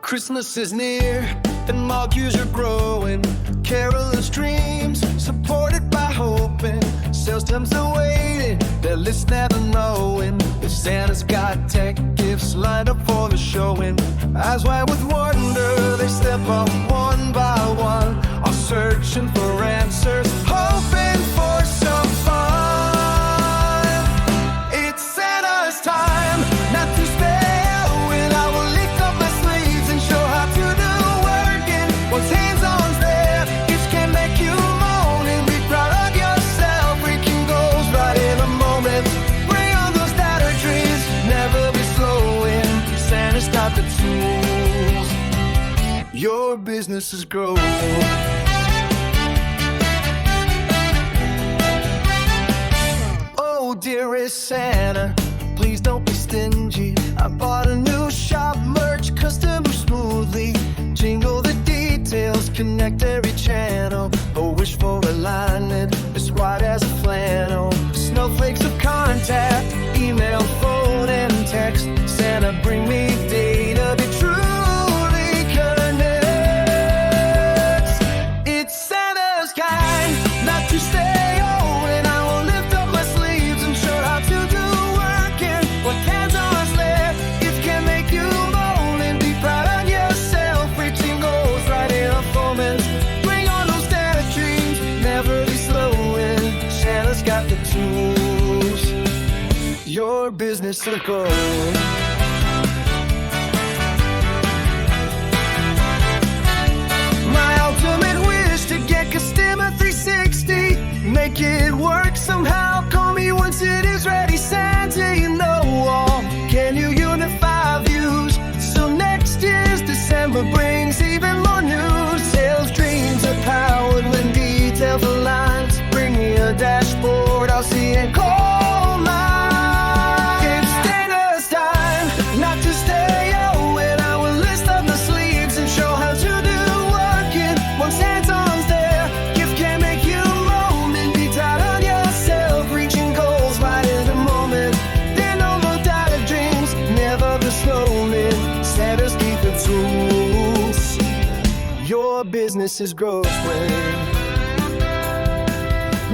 Christmas is near and molecules are growing. Carolers' dreams supported by hoping. Sales teams are waiting, their list never knowing if Santa's got tech gifts lined up for the showing. Eyes wide with wonder, they step up one by one, all searching for answers, hoping for some fun. It's Santa's time, not to spare, when I will lift up my sleeves and show how to do working. Once hands-on's there, it can make you moan and be proud of yourself. Reaching goals right in a moment. Bring on those data dreams, never be slowing. Santa's got the tools, your business is growing. Oh, dearest Santa, please don't be stingy. I bought a new shop, merch customer smoothly. Jingle the details, connect every channel. A wish for alignment, as wide as a flannel. Snowflakes of contact, email, phone, and text. Santa, bring me data that truly connects. It's Santa's kind, not to stay old, and I will lift up my sleeves and show how to do working. What hands-on's there, it can make you moan and be proud of yourself. Reaching goals right in a moment. Bring on those data dreams, never be slowing. Santa's got the tools, your business is growing. My ultimate wish to get customer 360, make it work somehow. Call me once it is ready, Santa, you know all. Can you unify views so next year's December brings even more news? Sales dreams are powered when details align. Bring me a dashboard, I'll see and call mine. It's Santa's time, not to stay old, and I will list up the sleeves and show how to do working. Once hands-on's there, gift can make you moan and be proud of yourself. Reaching goals right in the moment. Then all the data dreams, never the snowman. Santa's keep the tools, your business is growing.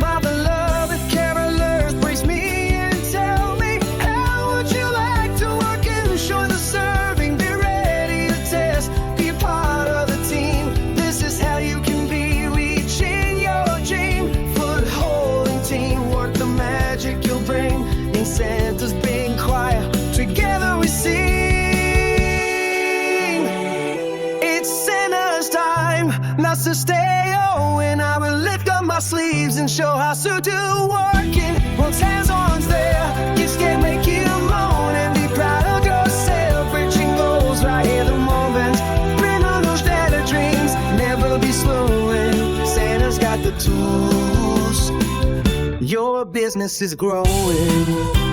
My beloved carolers, brace me and tell me, how would you like to work and show the serving? Be ready to test, be a part of the team. This is how you can be reaching your dream. Foothold and teamwork, the magic you'll bring in Santa's big choir. Together we sing. It's Santa's time, not to stay oh, and I will lift up my sleeves and show how to do working. Once hands-on's there, gifts can make you moan and be proud of yourself. Reaching goals right in the moment. Bring on those data dreams, never be slowing. Santa's got the tools, your business is growing.